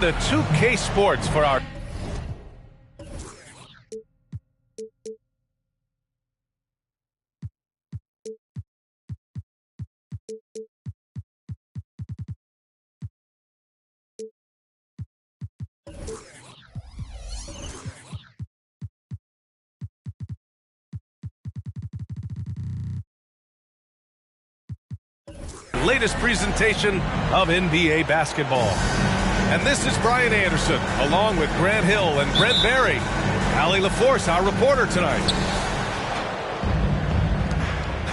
The 2K Sports for our latest presentation of NBA basketball. And this is Brian Anderson, along with Grant Hill and Brent Barry. Allie LaForce, our reporter tonight.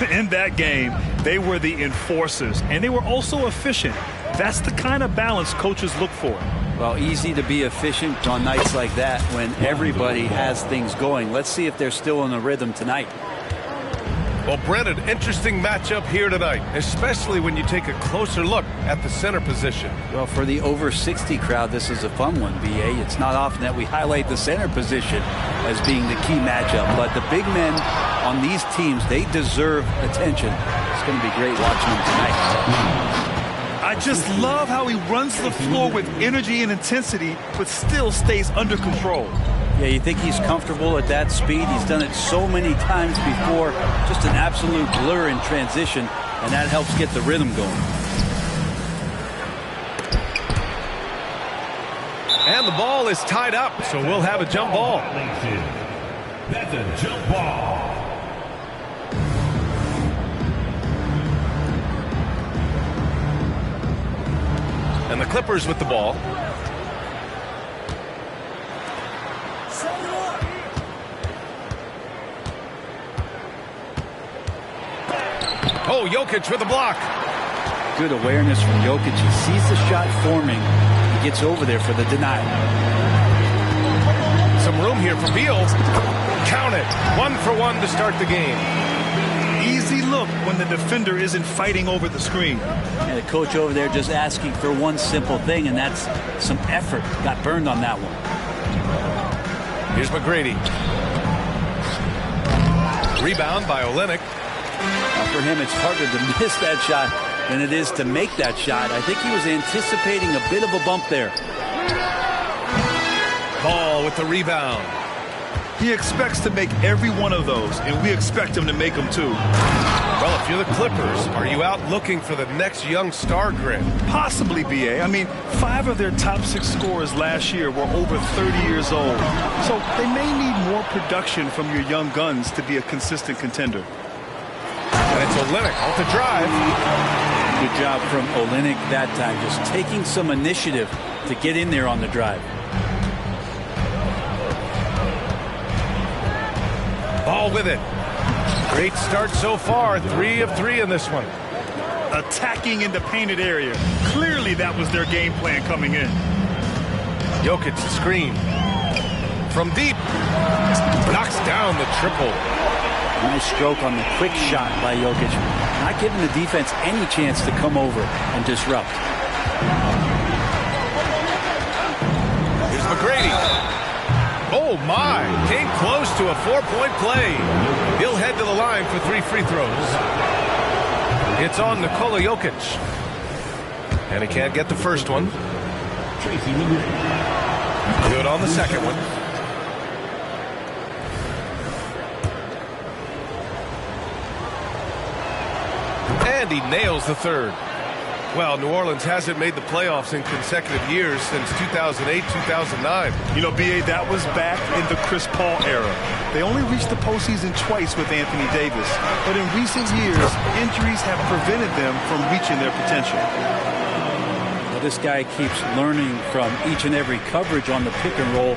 In that game, they were the enforcers, and they were also efficient. That's the kind of balance coaches look for. Well, easy to be efficient on nights like that when everybody has things going. Let's see if they're still in the rhythm tonight. Well, Brent, an interesting matchup here tonight, especially when you take a closer look at the center position. Well, for the over 60 crowd, this is a fun one, B.A. It's not often that we highlight the center position as being the key matchup, but the big men on these teams, they deserve attention. It's going to be great watching them tonight. I just love how he runs the floor with energy and intensity, but still stays under control. Yeah, you think he's comfortable at that speed. He's done it so many times before. Just an absolute blur in transition, and that helps get the rhythm going. And the ball is tied up, so we'll have a jump ball. That's a jump ball. And the Clippers with the ball. Oh, Jokic with a block. Good awareness from Jokic. He sees the shot forming. He gets over there for the denial. Some room here for Beals. Count it. 1 for 1 to start the game. Easy look when the defender isn't fighting over the screen. And the coach over there just asking for one simple thing, and that's some effort. Got burned on that one. Here's McGrady. Rebound by Olynyk. For him, it's harder to miss that shot than it is to make that shot. I think he was anticipating a bit of a bump there. Ball with the rebound. He expects to make every one of those, and we expect him to make them too. Well, if you're the Clippers, are you out looking for the next young star grid? Possibly, B.A. I mean, 5 of their top 6 scorers last year were over 30 years old. So they may need more production from your young guns to be a consistent contender. And it's Olynyk off the drive. Good job from Olynyk that time, just taking some initiative to get in there on the drive. Ball with it. Great start so far. 3 of 3 in this one. Attacking in the painted area. Clearly that was their game plan coming in. Jokic the screen. From deep. Knocks down the triple. Nice stroke on the quick shot by Jokic. Not giving the defense any chance to come over and disrupt. Here's McGrady. Oh, my. Came close to a 4-point play. He'll head to the line for 3 free throws. It's on Nikola Jokic. And he can't get the first one. Good on the second one. And he nails the third. Well, New Orleans hasn't made the playoffs in consecutive years since 2008-2009. You know, B.A., that was back in the Chris Paul era. They only reached the postseason twice with Anthony Davis. But in recent years, injuries have prevented them from reaching their potential. Well, this guy keeps learning from each and every coverage on the pick and roll.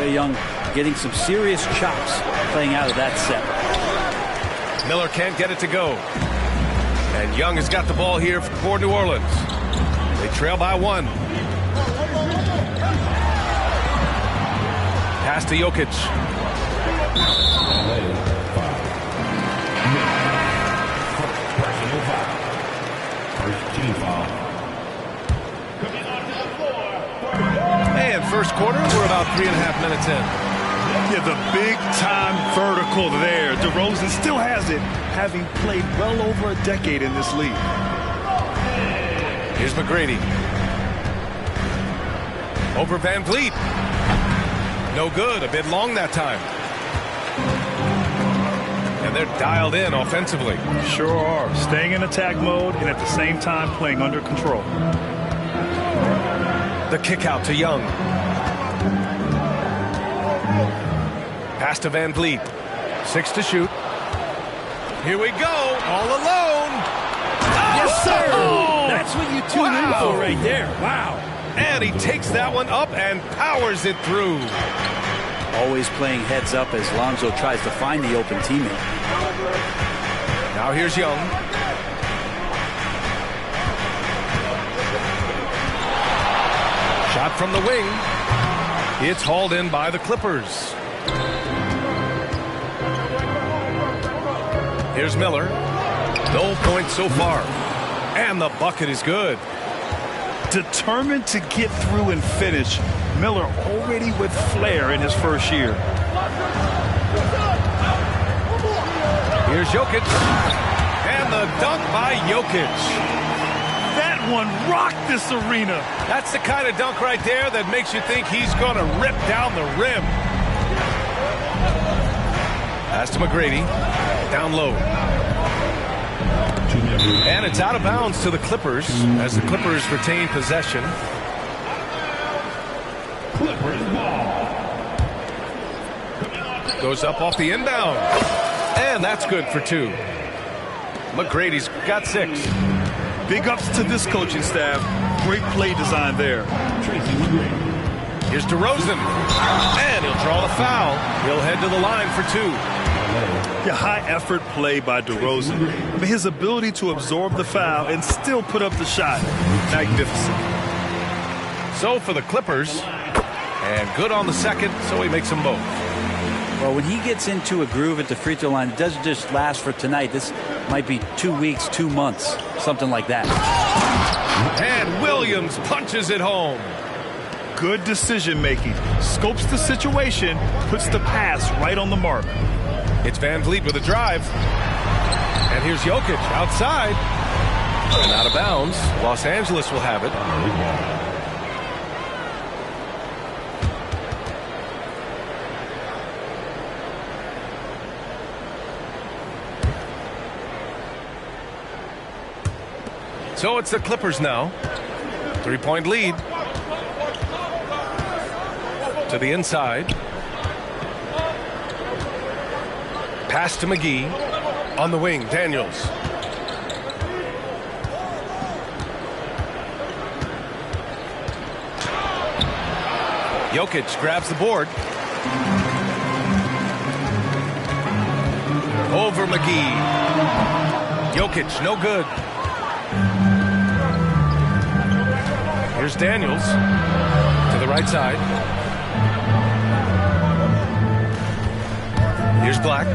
Trae Young getting some serious chops playing out of that set. Miller can't get it to go. And Young has got the ball here for New Orleans. They trail by 1. Pass to Jokic. And first quarter, we're about 3.5 minutes in. Yeah, the big-time vertical there. DeRozan still has it, having played well over a decade in this league. Here's McGrady. Over Van Vliet. No good. A bit long that time. And they're dialed in offensively. Sure are. Staying in attack mode and at the same time playing under control. The kick out to Young. Pass to Van Vliet. 6 to shoot. Here we go. All alone. Yes, sir. Oh! That's what you tune in for right there. Wow. And he takes that one up and powers it through. Always playing heads up as Lonzo tries to find the open teammate. Now here's Young. Shot from the wing. It's hauled in by the Clippers. Here's Miller. No points so far. And the bucket is good. Determined to get through and finish. Miller already with flair in his first year. Here's Jokic. And the dunk by Jokic. That one rocked this arena. That's the kind of dunk right there that makes you think he's going to rip down the rim. Pass to McGrady. Down low. And it's out of bounds to the Clippers as the Clippers retain possession. Clippers ball. Goes up off the inbound. And that's good for 2. McGrady's got 6. Big ups to this coaching staff. Great play design there. Here's DeRozan. And he'll draw the foul. He'll head to the line for 2. Yeah, high effort play by DeRozan. But his ability to absorb the foul and still put up the shot. Magnificent. So for the Clippers. And good on the second, so he makes them both. Well, when he gets into a groove at the free throw line, it doesn't just last for tonight. This might be 2 weeks, 2 months, something like that. And Williams punches it home. Good decision making. Scopes the situation, puts the pass right on the mark. It's Van Vliet with a drive. And here's Jokic outside. And out of bounds. Los Angeles will have it. So it's the Clippers now. 3-point lead. To the inside. Pass to McGee. On the wing, Daniels. Jokic grabs the board. Over McGee. Jokic, no good. Here's Daniels to the right side. Here's Black.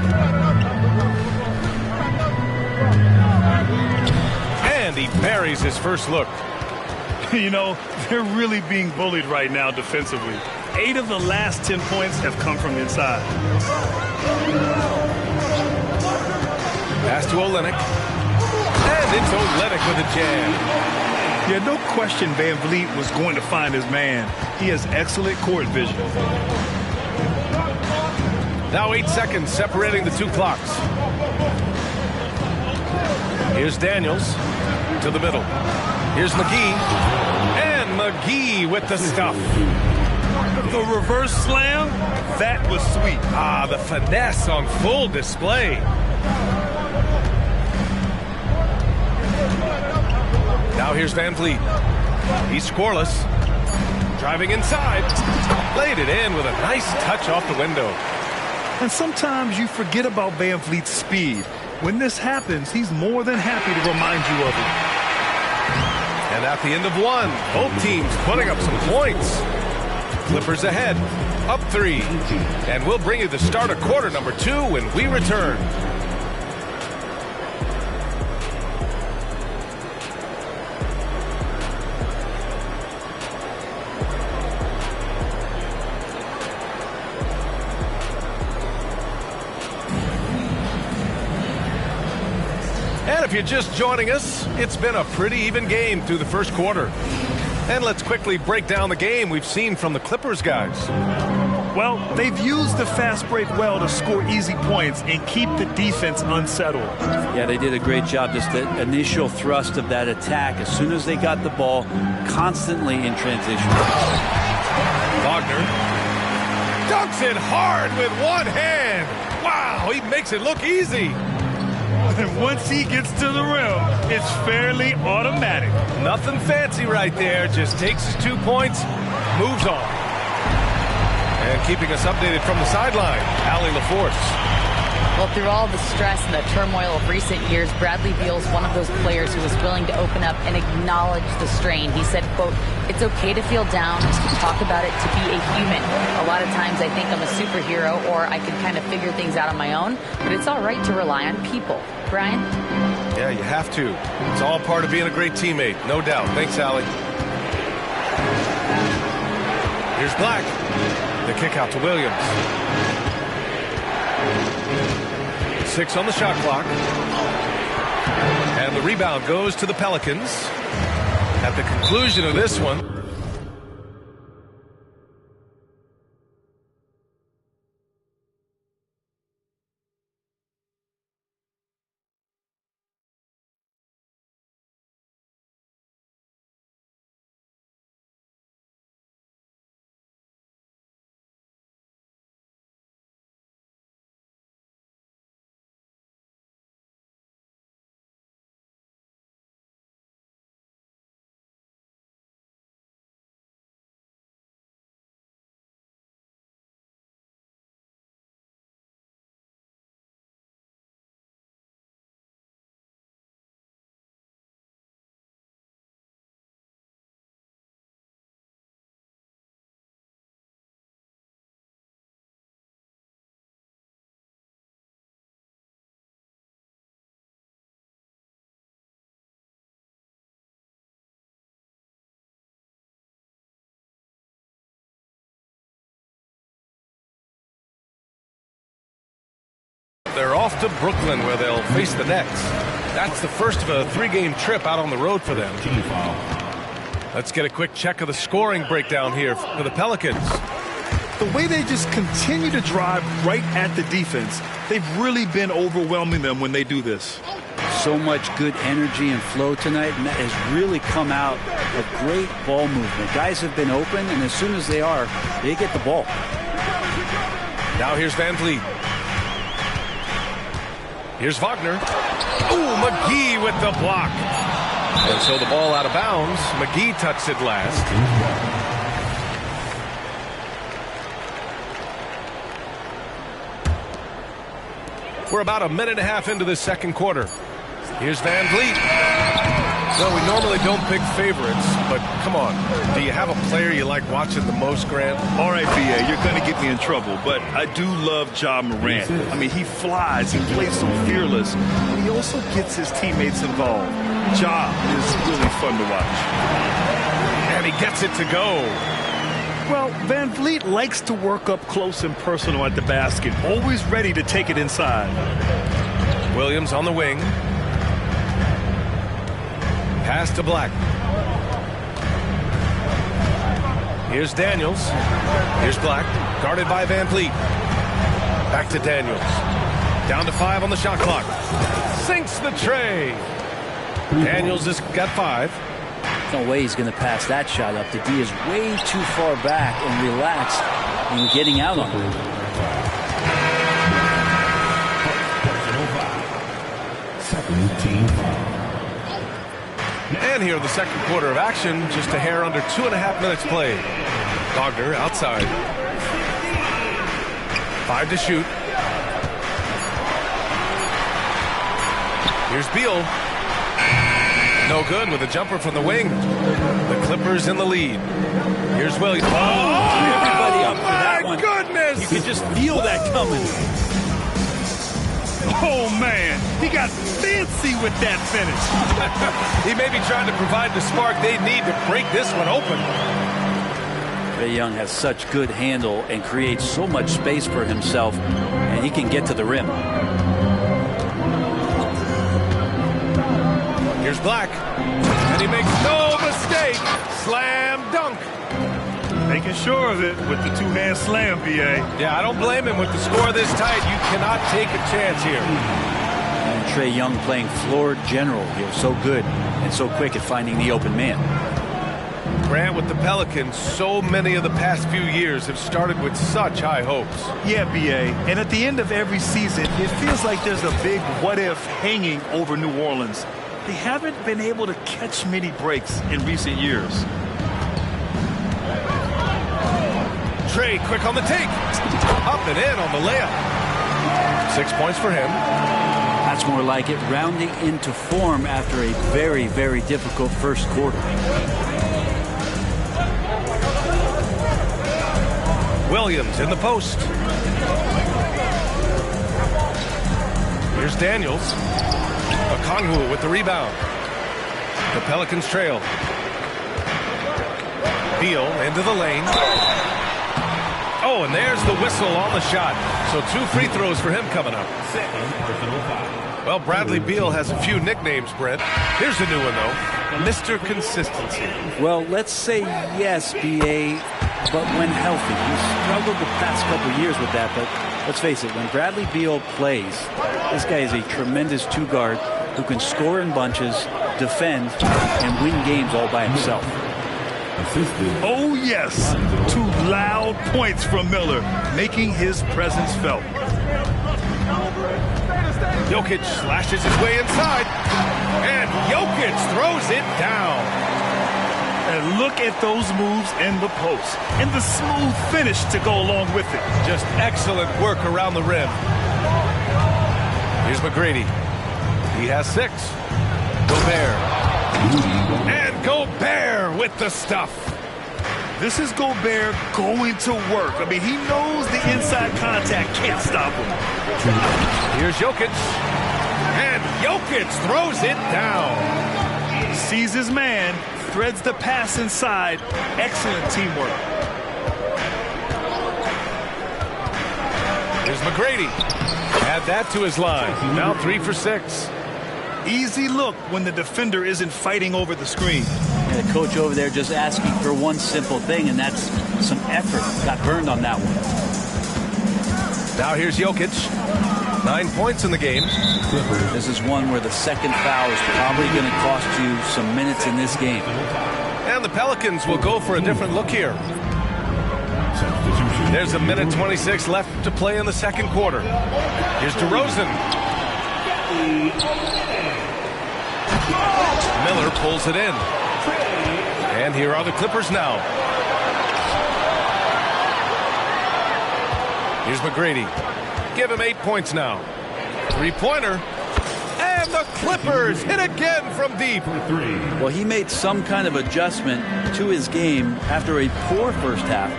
And he buries his first look. You know, they're really being bullied right now defensively. 8 of the last 10 points have come from inside. Pass to Olynyk. And it's Olynyk with a jam. Yeah, no question Van Vliet was going to find his man. He has excellent court vision. Now 8 seconds separating the 2 clocks. Here's Daniels to the middle. Here's McGee. And McGee with the stuff. The reverse slam, that was sweet. Ah, the finesse on full display. Now here's Van Vliet. He's scoreless. Driving inside. Laid it in with a nice touch off the window. And sometimes you forget about Van Vliet's speed. When this happens, he's more than happy to remind you of it. And at the end of 1, both teams putting up some points. Clippers ahead, up 3. And we'll bring you the start of quarter number 2 when we return. And if you're just joining us, it's been a pretty even game through the first quarter. And let's quickly break down the game we've seen from the Clippers guys. Well, they've used the fast break well to score easy points and keep the defense unsettled. Yeah, they did a great job. Just the initial thrust of that attack, as soon as they got the ball, constantly in transition. Wagner dunks it hard with one hand. Wow, he makes it look easy. And once he gets to the rim, it's fairly automatic. Nothing fancy right there. Just takes his 2 points, moves on. And keeping us updated from the sideline, Allie LaForce. Well, through all the stress and the turmoil of recent years, Bradley Beal's one of those players who was willing to open up and acknowledge the strain. He said, quote, "It's okay to feel down, to talk about it, to be a human. A lot of times I think I'm a superhero or I can kind of figure things out on my own, but it's all right to rely on people." Brian? Yeah, you have to. It's all part of being a great teammate, no doubt. Thanks, Allie. Here's Black. The kick out to Williams. 6 on the shot clock. And the rebound goes to the Pelicans. At the conclusion of this one, they're off to Brooklyn where they'll face the Nets. That's the first of a 3-game trip out on the road for them. Let's get a quick check of the scoring breakdown here for the Pelicans. The way they just continue to drive right at the defense, they've really been overwhelming them when they do this. So much good energy and flow tonight, and that has really come out of great ball movement. Guys have been open, and as soon as they are, they get the ball. Now here's Van Vliet. Here's Wagner. Ooh, McGee with the block. And so the ball out of bounds. McGee touched it last. We're about a minute and a half into this second quarter. Here's Van Vliet. No, we normally don't pick favorites, but come on. Do you have a player you like watching the most, Grant? All right, B.A., you're going to get me in trouble, but I do love Ja Morant. I mean, he flies, he plays so fearless, but he also gets his teammates involved. Ja is really fun to watch. And he gets it to go. Well, Van Vliet likes to work up close and personal at the basket, always ready to take it inside. Williams on the wing. Pass to Black. Here's Daniels. Here's Black. Guarded by Van Vliet. Back to Daniels. Down to 5 on the shot clock. Sinks the tray. Daniels has got 5. No way he's going to pass that shot up. The D is way too far back and relaxed in getting out on it. And here in the second quarter of action, just a hair under 2.5 minutes played. Wagner outside. 5 to shoot. Here's Beal. No good with a jumper from the wing. The Clippers in the lead. Here's Williams. Oh, everybody up for that one. Goodness! You could just feel that coming. Oh, man, he got fancy with that finish. He may be trying to provide the spark they need to break this one open. Trae Young has such good handle and creates so much space for himself, and he can get to the rim. Here's Black, and he makes no mistake. Slam dunk. Making sure of it with the two-hand slam, B.A. Yeah, I don't blame him. With the score this tight, you cannot take a chance here. And Trae Young playing floor general here. So good and so quick at finding the open man. Grant, with the Pelicans, so many of the past few years have started with such high hopes. Yeah, B.A. And at the end of every season, it feels like there's a big what-if hanging over New Orleans. They haven't been able to catch many breaks in recent years. Trae quick on the take. Up and in on the layup. 6 points for him. That's more like it, rounding into form after a very, very difficult first quarter. Williams in the post. Here's Daniels. Okongwu with the rebound. The Pelicans trail. Beal into the lane. Oh, and there's the whistle on the shot. So 2 free throws for him coming up. Well, Bradley Beal has a few nicknames, Brent. Here's a new one, though. Mr. Consistency. Well, let's say yes, B.A., but when healthy. He's struggled the past couple of years with that, but let's face it, when Bradley Beal plays, this guy is a tremendous two-guard who can score in bunches, defend, and win games all by himself. Oh, yes. 2 loud points from Miller, making his presence felt. Jokic slashes his way inside, and Jokic throws it down. And look at those moves in the post, and the smooth finish to go along with it. Just excellent work around the rim. Here's McGrady. He has 6. Gobert. And Gobert with the stuff. This is Gobert going to work. I mean, he knows the inside contact can't stop him. Here's Jokic. And Jokic throws it down. Sees his man, threads the pass inside. Excellent teamwork. Here's McGrady. Add that to his line. Now 3 for 6. Easy look when the defender isn't fighting over the screen. And the coach over there just asking for one simple thing, and that's some effort. Got burned on that one. Now here's Jokic. 9 points in the game. This is one where the second foul is probably going to cost you some minutes in this game. And the Pelicans will go for a different look here. There's a minute 26 left to play in the second quarter. Here's DeRozan. Miller pulls it in. And here are the Clippers now. Here's McGrady. Give him 8 points now. 3-pointer. And the Clippers hit again from deep. Well, he made some kind of adjustment to his game after a poor first half.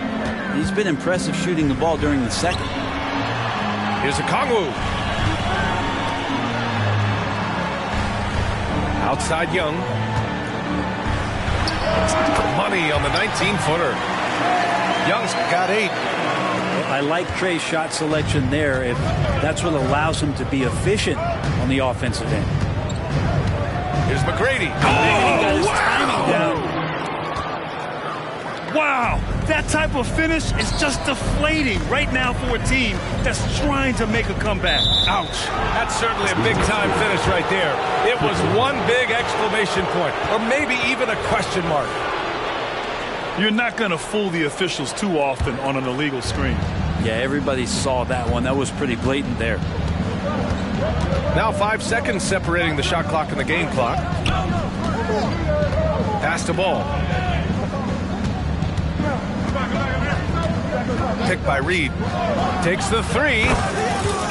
He's been impressive shooting the ball during the second. Here's Okongwu. Outside Young. Money on the 19-footer. Young's got 8. I like Trae's shot selection there if that's what allows him to be efficient on the offensive end. Here's McGrady. He got his timing down. Wow, that type of finish is just deflating right now for a team that's trying to make a comeback. Ouch. That's certainly a big-time finish right there. It was one big exclamation point, or maybe even a question mark. You're not going to fool the officials too often on an illegal screen. Yeah, everybody saw that one. That was pretty blatant there. Now 5 seconds separating the shot clock and the game clock. Pass the ball. Picked by Reed. Takes the 3.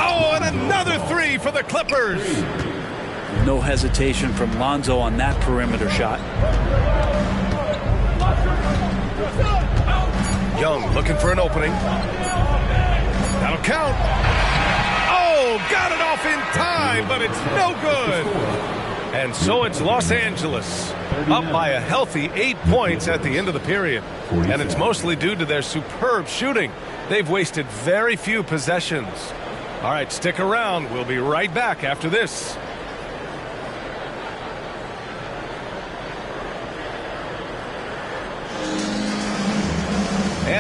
Oh, and another 3 for the Clippers. No hesitation from Lonzo on that perimeter shot. Young looking for an opening. That'll count. Oh, got it off in time, but it's no good. And so it's Los Angeles, up by a healthy 8 points at the end of the period. And it's mostly due to their superb shooting. They've wasted very few possessions. All right, stick around. We'll be right back after this.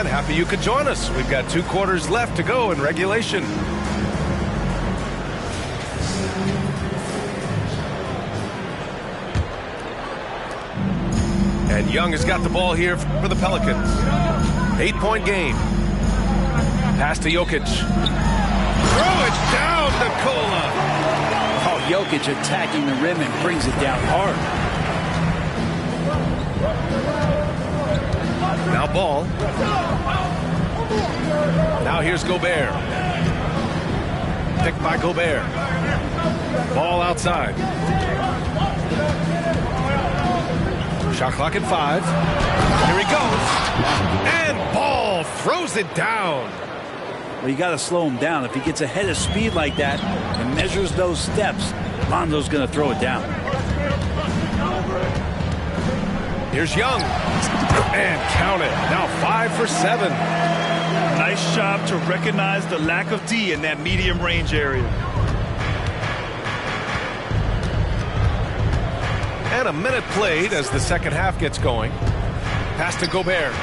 fan. Happy you could join us. We've got 2 quarters left to go in regulation. And Young has got the ball here for the Pelicans. 8-point game. Pass to Jokic. Throw it down to Kola. Oh, Jokic attacking the rim and brings it down hard. Now Ball. Now here's Gobert. Picked by Gobert. Ball outside. Shot clock at 5. Here he goes. And Ball throws it down. Well, you got to slow him down. If he gets ahead of speed like that and measures those steps, Lonzo's going to throw it down. Here's Young. And count it. Now 5 for 7. Nice job to recognize the lack of D in that medium range area. And a minute played as the second half gets going. Pass to Gobert.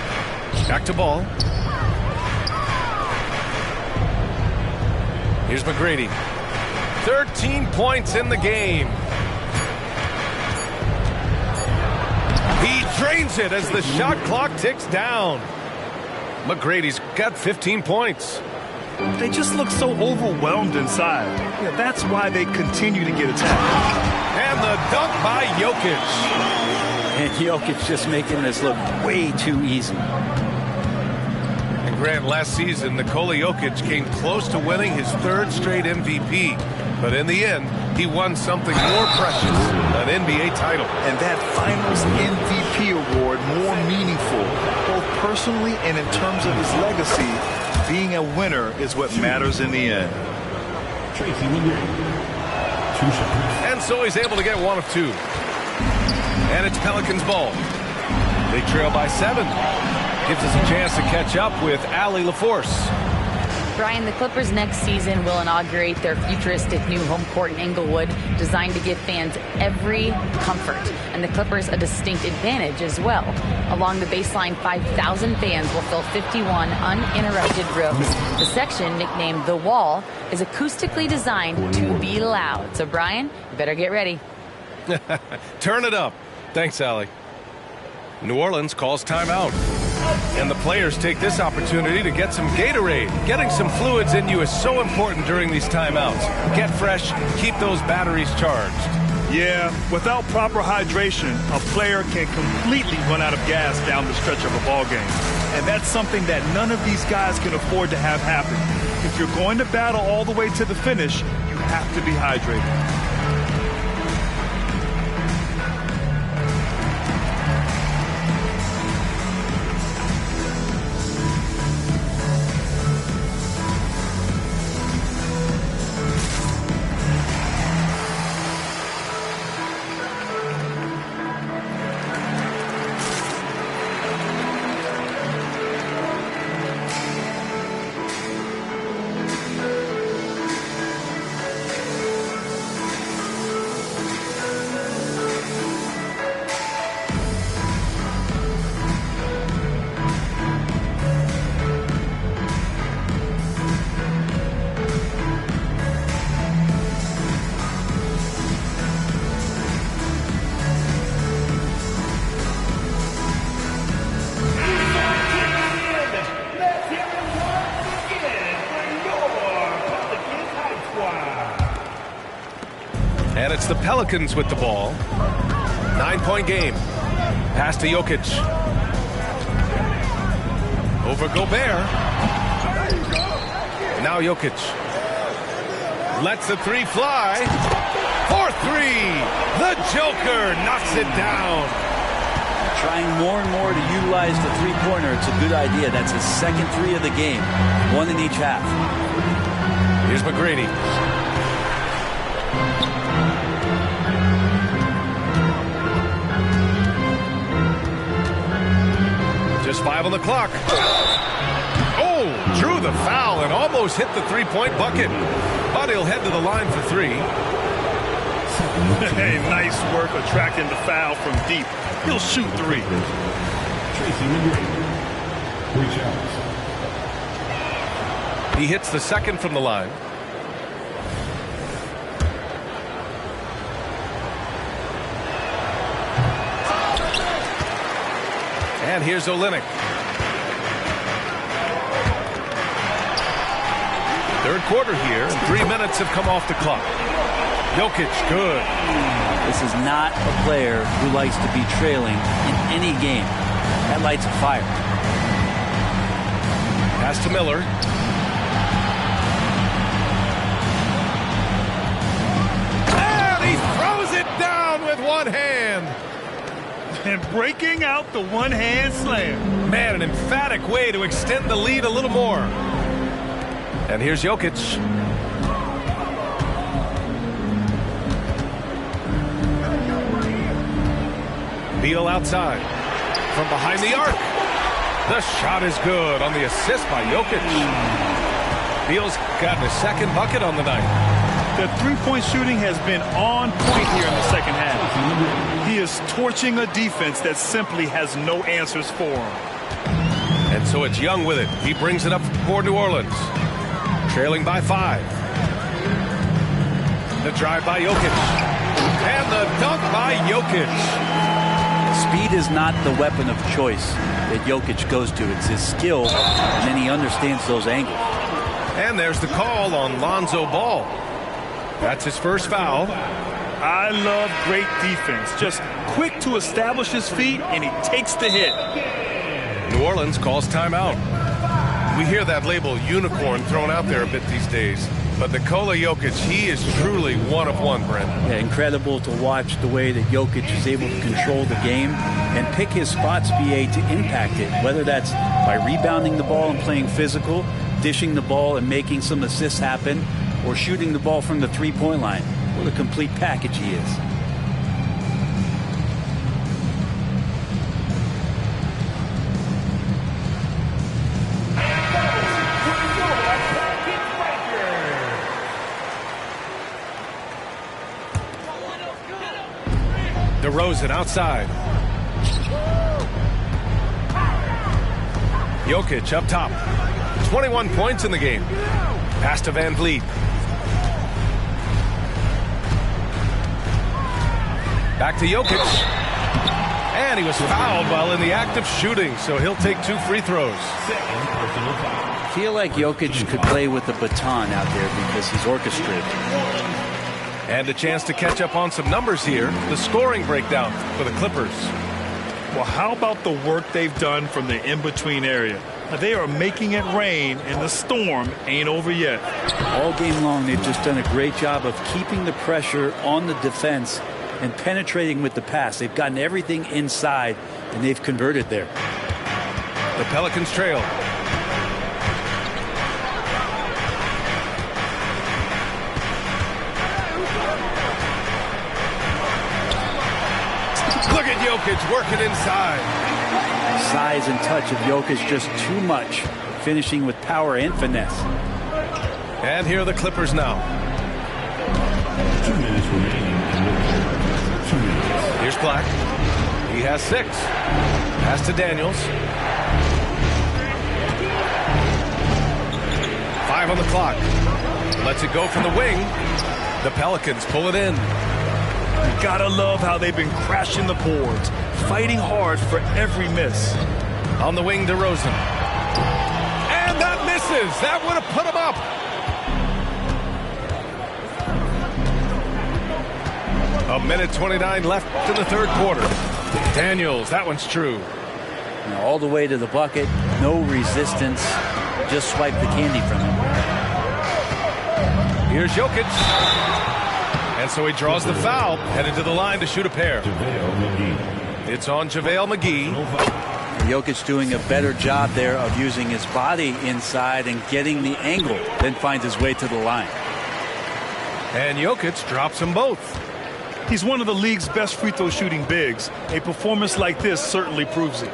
Back to Ball. Here's McGrady. 13 points in the game. He drains it as the shot clock ticks down. McGrady's got 15 points. They just look so overwhelmed inside. Yeah, that's why they continue to get attacked. And the dunk by Jokic. And Jokic just making this look way too easy. And Grant, last season, Nikola Jokic came close to winning his 3rd straight MVP. But in the end, he won something more precious, an NBA title. And that Finals MVP award more meaningful, both personally and in terms of his legacy. Being a winner is what matters in the end. And so he's able to get 1 of 2. And it's Pelicans ball. They trail by 7. Gives us a chance to catch up with Allie LaForce. Brian, the Clippers next season will inaugurate their futuristic new home court in Inglewood, designed to give fans every comfort, and the Clippers a distinct advantage as well. Along the baseline, 5,000 fans will fill 51 uninterrupted rows. The section, nicknamed The Wall, is acoustically designed to be loud. So, Brian, you better get ready. Turn it up. Thanks, Allie. New Orleans calls timeout. And the players take this opportunity to get some Gatorade. Getting some fluids in you is so important during these timeouts. Get fresh, keep those batteries charged. Yeah, without proper hydration, a player can completely run out of gas down the stretch of a ball game. And that's something that none of these guys can afford to have happen. If you're going to battle all the way to the finish, you have to be hydrated. And it's the Pelicans with the ball. 9-point game. Pass to Jokic. Over Gobert. Now Jokic. Lets the 3 fly. For 3. The Joker knocks it down. Trying more and more to utilize the three-pointer. It's a good idea. That's his second 3 of the game. 1 in each half. Here's McGrady. Just 5 on the clock. Oh, drew the foul and almost hit the 3-point bucket. But he'll head to the line for 3. Hey, nice work attracting the foul from deep. He'll shoot 3. He hits the second from the line. And here's Olynyk. Third quarter here, and 3 minutes have come off the clock. Jokic, good. This is not a player who likes to be trailing in any game. That lights a fire. Pass to Miller. And he throws it down with one hand. And breaking out the one-hand slam. Man, an emphatic way to extend the lead a little more. And here's Jokic. Beal outside. From behind the arc. The shot is good on the assist by Jokic. Beal's gotten his second bucket on the night. The three-point shooting has been on point here in the second half. He is torching a defense that simply has no answers for him. And so it's Young with it. He brings it up for New Orleans. Trailing by 5. The drive by Jokic. And the dunk by Jokic. Speed is not the weapon of choice that Jokic goes to. It's his skill, and then he understands those angles. And there's the call on Lonzo Ball. That's his first foul. I love great defense. Just quick to establish his feet, and he takes the hit. New Orleans calls timeout. We hear that label unicorn thrown out there a bit these days. But Nikola Jokic, he is truly one of one, Brent. Yeah, incredible to watch the way that Jokic is able to control the game and pick his spots, BA, to impact it, whether that's by rebounding the ball and playing physical, dishing the ball and making some assists happen, or shooting the ball from the three-point line. What a complete package he is. DeRozan outside. Jokic up top. 21 points in the game. Pass to Van Vliet. Back to Jokic. And he was fouled while in the act of shooting, so he'll take 2 free throws. I feel like Jokic could play with the baton out there because he's orchestrated. And a chance to catch up on some numbers here. The scoring breakdown for the Clippers. Well, how about the work they've done from the in-between area? Now, they are making it rain, and the storm ain't over yet. All game long, they've just done a great job of keeping the pressure on the defense and penetrating with the pass. They've gotten everything inside, and they've converted there. The Pelicans trail. Look at Jokic working inside. Size and touch of Jokic just too much, finishing with power and finesse. And here are the Clippers now. 2 minutes remaining in the quarter. 2 minutes. Here's Black. He has 6. Pass to Daniels. 5 on the clock. Lets it go from the wing. The Pelicans pull it in. You gotta love how they've been crashing the boards, fighting hard for every miss. On the wing, DeRozan. And that misses. That would have put him up. A minute 29 left in the third quarter. Daniels, that one's true. All the way to the bucket, no resistance, just swipe the candy from him. Here's Jokic. And so he draws the foul, headed to the line to shoot a pair. It's on JaVale McGee. Jokic doing a better job there of using his body inside and getting the angle, then finds his way to the line. And Jokic drops them both. He's one of the league's best free throw shooting bigs. A performance like this certainly proves it.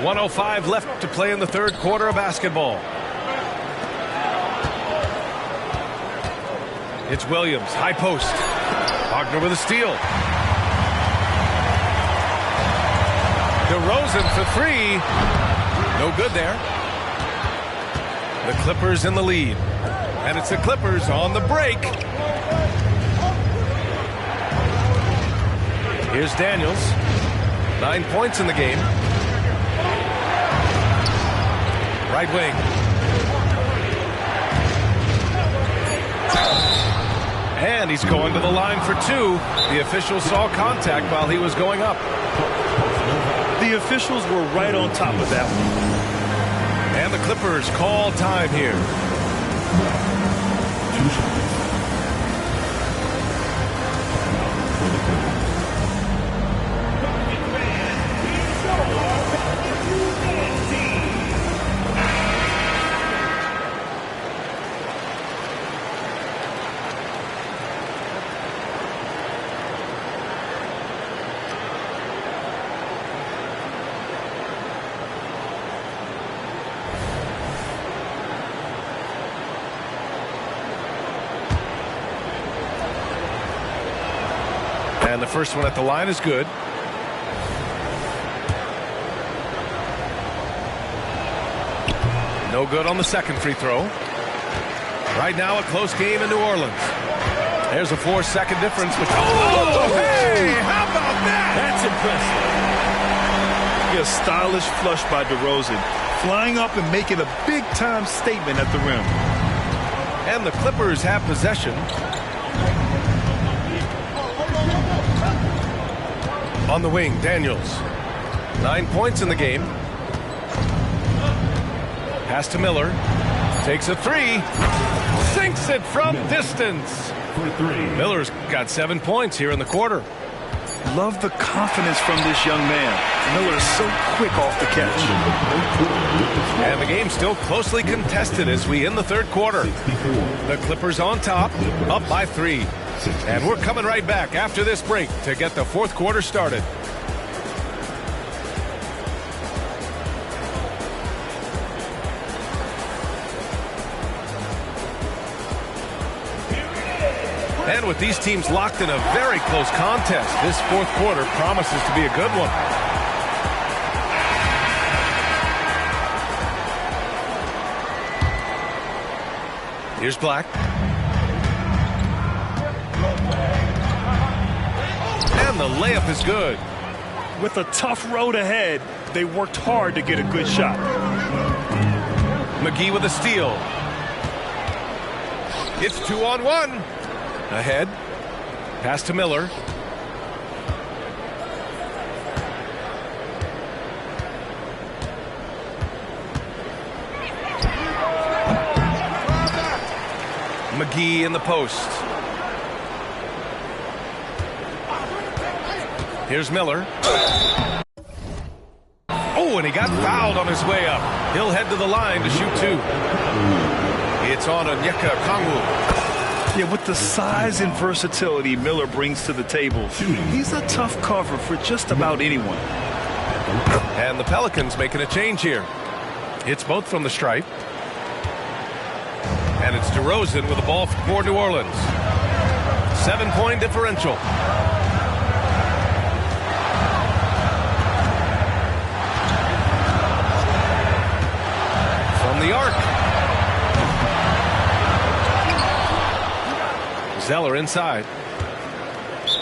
.105 left to play in the third quarter of basketball. It's Williams, high post. Wagner with a steal. DeRozan for three. No good there. The Clippers in the lead. And it's the Clippers on the break. Here's Daniels. 9 points in the game. Right wing. And he's going to the line for two. The officials saw contact while he was going up. The officials were right on top of that one. And the Clippers call time here. And the first one at the line is good. No good on the second free throw. Right now a close game in New Orleans. There's a 4-second difference. Oh, hey, how about that? That's impressive. A stylish flush by DeRozan, flying up and making a big-time statement at the rim. And the Clippers have possession. On the wing, Daniels. 9 points in the game. Pass to Miller. Takes a three. Sinks it from distance. Miller's got 7 points here in the quarter. Love the confidence from this young man. Miller is so quick off the catch. And the game's still closely contested as we end the third quarter. The Clippers on top, up by 3. And we're coming right back after this break to get the fourth quarter started. And with these teams locked in a very close contest, this fourth quarter promises to be a good one. Here's Black. And the layup is good. With a tough road ahead, they worked hard to get a good shot. McGee with a steal. It's 2-on-1. Ahead. Pass to Miller. McGee in the post. Here's Miller. Oh, and he got fouled on his way up. He'll head to the line to shoot two. It's on Onyeka Okongwu. Yeah, with the size and versatility Miller brings to the table, he's a tough cover for just about anyone. And the Pelicans making a change here. It's both from the stripe. And it's DeRozan with the ball for New Orleans. 7-point differential. From the arc. Zeller inside.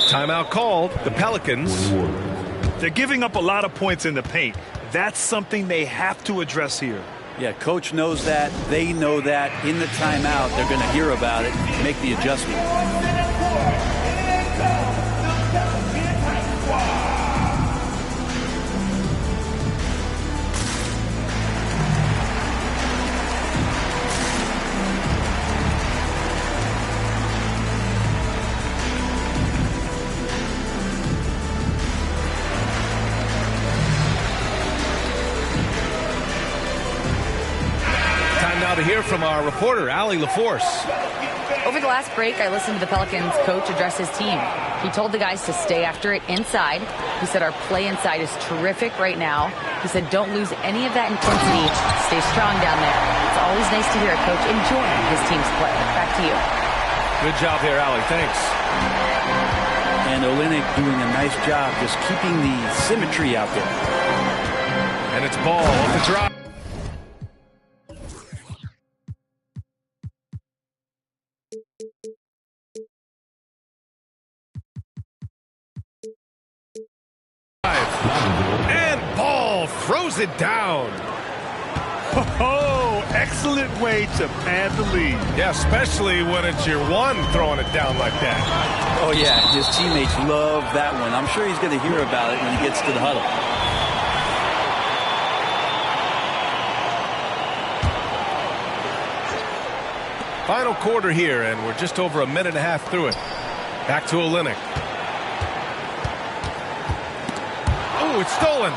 Timeout called. The Pelicans. They're giving up a lot of points in the paint. That's something they have to address here. Yeah, coach knows that. They know that. In the timeout, they're going to hear about it, make the adjustment. To hear from our reporter, Allie LaForce. Over the last break, I listened to the Pelicans coach address his team. He told the guys to stay after it inside. He said our play inside is terrific right now. He said don't lose any of that intensity. Stay strong down there. It's always nice to hear a coach enjoying his team's play. Back to you. Good job here, Allie. Thanks. And Olynyk doing a nice job just keeping the symmetry out there. And it's ball off the drop. And ball throws it down. Oh, excellent way to pad the lead. Yeah, especially when it's your one throwing it down like that. Oh, yeah, his teammates love that one. I'm sure he's going to hear about it when he gets to the huddle. Final quarter here, and we're just over a minute and a half through it. Back to Olynyk. Oh, it's stolen.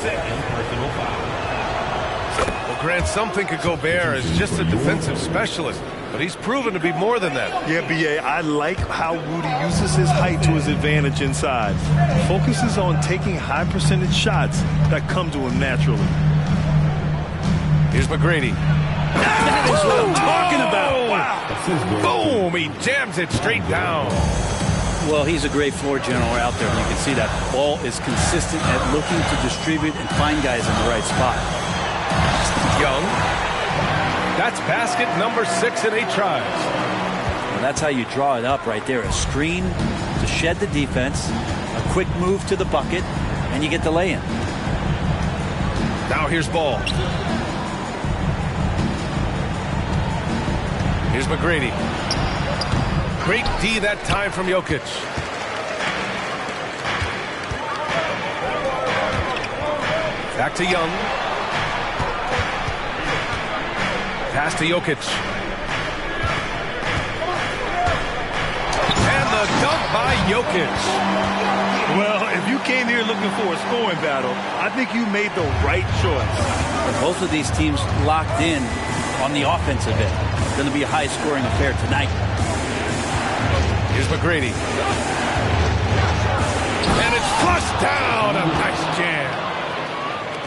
Second personal foul. Well, Grant, some think of Gobert as just a defensive specialist, but he's proven to be more than that. Yeah, B.A., I like how Rudy uses his height to his advantage inside. Focuses on taking high percentage shots that come to him naturally. Here's McGrady. That is what I'm talking about. Wow. Boom! He jams it straight down. Well, he's a great floor general out there, and you can see that ball is consistent at looking to distribute and find guys in the right spot. Young. That's basket number 6 in 8 tries. Well, that's how you draw it up right there. A screen to shed the defense, a quick move to the bucket, and you get the lay-in. Now here's Ball. Here's McGrady. Great D that time from Jokic. Back to Young. Pass to Jokic. And the dunk by Jokic. Well, if you came here looking for a scoring battle, I think you made the right choice. Both of these teams locked in on the offensive end. It's going to be a high-scoring affair tonight. Here's McGrady. And it's flushed down. A nice jam.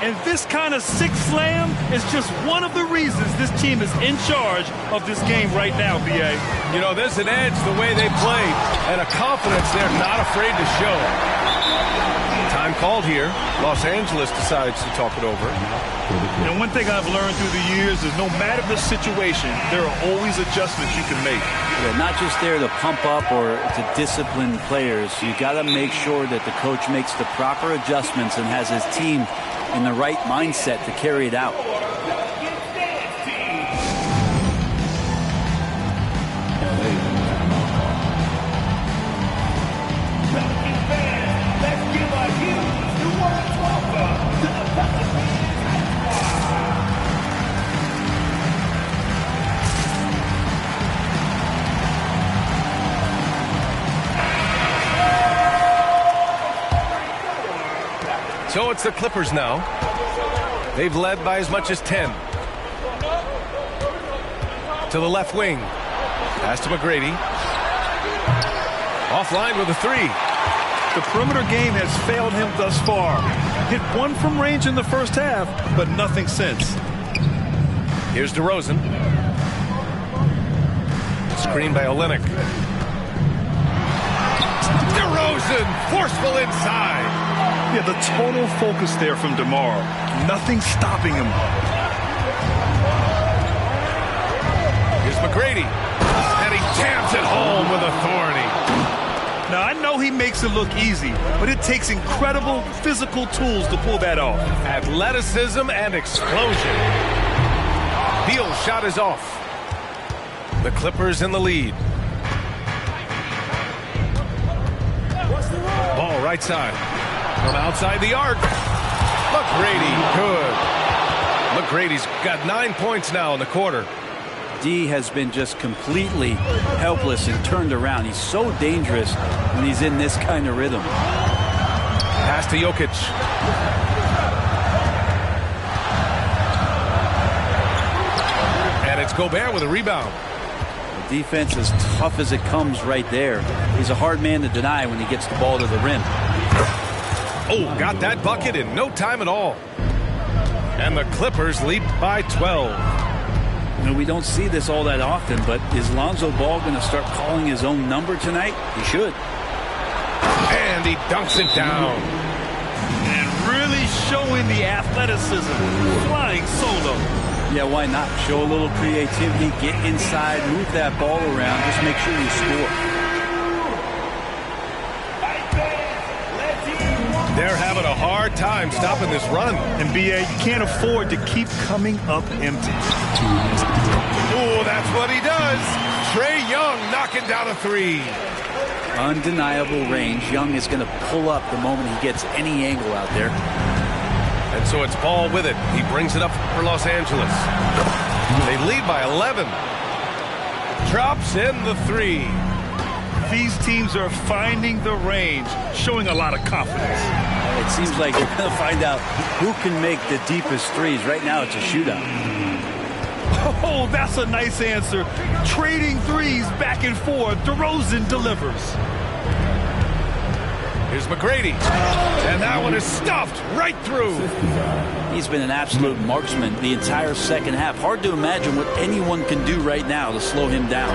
And this kind of sick slam is just one of the reasons this team is in charge of this game right now, B.A. You know, there's an edge the way they play and a confidence they're not afraid to show. Time called here. Los Angeles decides to talk it over. And one thing I've learned through the years is no matter the situation, there are always adjustments you can make. Yeah, not just there to pump up or to discipline players. You got to make sure that the coach makes the proper adjustments and has his team in the right mindset to carry it out. So it's the Clippers now. They've led by as much as 10. To the left wing. Pass to McGrady. Offline with a 3. The perimeter game has failed him thus far. Hit one from range in the first half, but nothing since. Here's DeRozan. Screen by Olynyk. DeRozan, forceful inside. Yeah, the total focus there from DeMar. Nothing stopping him. Here's McGrady. And he jams it home with authority. Now, I know he makes it look easy, but it takes incredible physical tools to pull that off. Athleticism and explosion. Beal's shot is off. The Clippers in the lead. Ball right side. From outside the arc. McGrady, good. McGrady's got 9 points now in the quarter. D has been just completely helpless and turned around. He's so dangerous when he's in this kind of rhythm. Pass to Jokic. And it's Gobert with a rebound. The defense is tough as it comes right there. He's a hard man to deny when he gets the ball to the rim. Oh, got that bucket in no time at all. And the Clippers lead by 12. You know, we don't see this all that often, but is Lonzo Ball going to start calling his own number tonight? He should. And he he dunks it down. And really showing the athleticism, flying solo. Yeah, why not? Show a little creativity, get inside, move that ball around, just make sure you score. They're having a hard time stopping this run. And B.A., you can't afford to keep coming up empty. Oh, that's what he does. Trae Young knocking down a three. Undeniable range. Young is going to pull up the moment he gets any angle out there. And so it's Ball with it. He brings it up for Los Angeles. They lead by 11. Drops in the three. These teams are finding the range, showing a lot of confidence. It seems like you're going to find out who can make the deepest threes. Right now, it's a shootout. Oh, that's a nice answer. Trading threes back and forth. DeRozan delivers. Here's McGrady. And that one is stuffed right through. He's been an absolute marksman the entire second half. Hard to imagine what anyone can do right now to slow him down.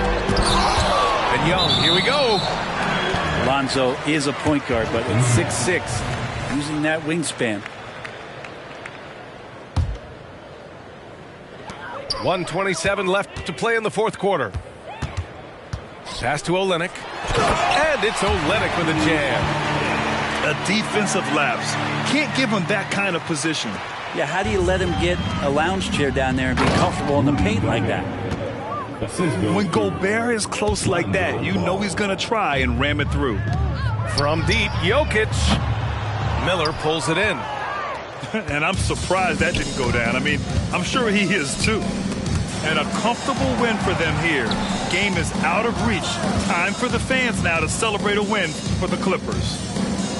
And Young, here we go. Lonzo is a point guard, but at 6'6", using that wingspan. 1:27 left to play in the fourth quarter. Pass to Olynyk. And it's Olynyk with a jam. A defensive lapse. Can't give him that kind of position. Yeah, how do you let him get a lounge chair down there and be comfortable in the paint like that? When Gobert is close like that, you know he's going to try and ram it through. From deep, Jokic. Miller pulls it in. And I'm surprised that didn't go down. I mean, I'm sure he is too. And a comfortable win for them here. Game is out of reach. Time for the fans now to celebrate a win for the Clippers.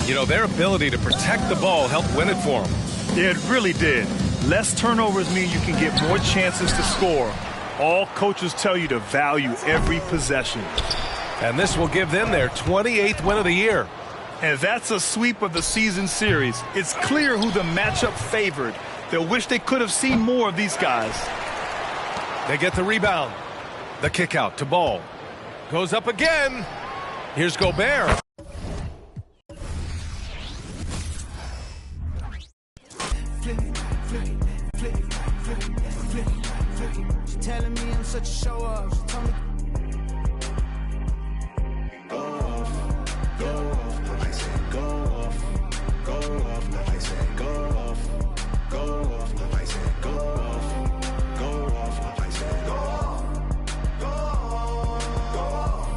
You know, their ability to protect the ball helped win it for them. Yeah, it really did. Less turnovers mean you can get more chances to score. All coaches tell you to value every possession. And this will give them their 28th win of the year. And that's a sweep of the season series. It's clear who the matchup favored. They'll wish they could have seen more of these guys. They get the rebound. The kick out to Ball. Goes up again. Here's Gobert. Telling me I'm such a show off. She told me go off, I said go off, go off, I said go off, go off, I said go off, go off, I said go off, go off, go off,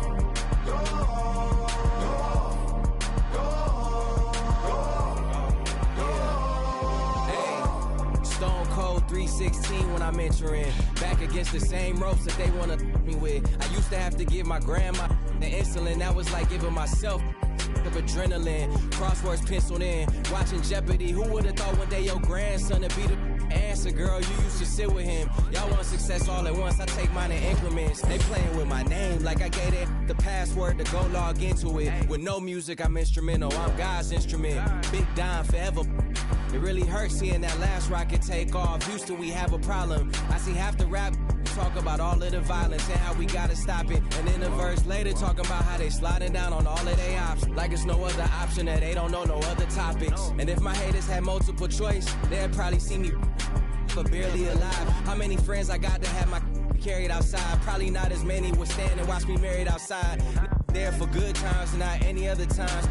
go off, go off. Hey, Stone Cold 316 when I'm entering. Back against the same ropes that they want to me with. I used to have to give my grandma the insulin. That was like giving myself of adrenaline. Crosswords penciled in. Watching Jeopardy. Who would have thought one day your grandson would be the answer, girl? You used to sit with him. Y'all want success all at once. I take mine in increments. They playing with my name like I gave it the password to go log into it. With no music, I'm instrumental. I'm God's instrument. Big Don forever. It really hurts seeing that last rocket take off. Houston, we have a problem. I see half the rap talk about all of the violence and how we gotta stop it. And then a verse later talking about how they sliding down on all of their options. Like it's no other option that they don't know no other topics. And if my haters had multiple choice, they'd probably see me but barely alive. How many friends I got to have my carried outside? Probably not as many would stand and watch me married outside. There for good times and not any other times.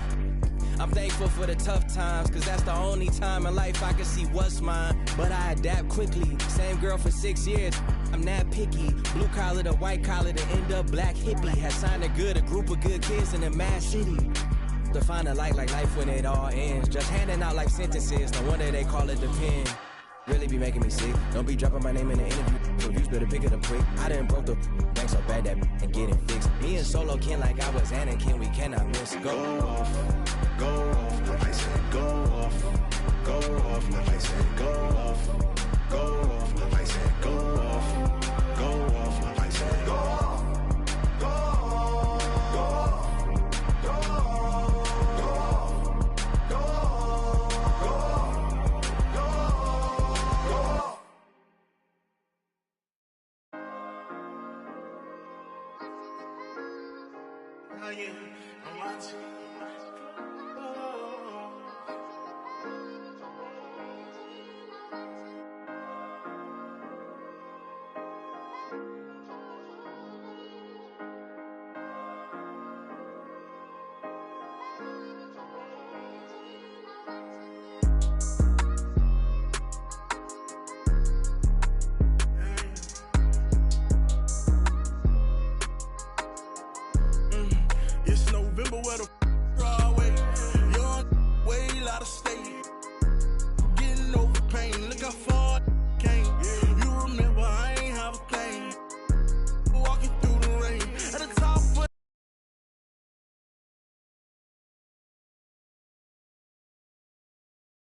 I'm thankful for the tough times, cause that's the only time in life I can see what's mine. But I adapt quickly, same girl for 6 years, I'm not picky. Blue collar to white collar to end up black hippie. Had signed a group of good kids in a mad city. To find a light like life when it all ends. Just handing out like sentences, no wonder they call it the pen. Really be making me sick. Don't be dropping my name in the interview. Reviews better pick it up quick. I done broke the bank so bad that and getting fixed. Me and Solo Ken like I was Anakin, we cannot miss. Go off, I said go off, go off, I said go off, go off, I said go off.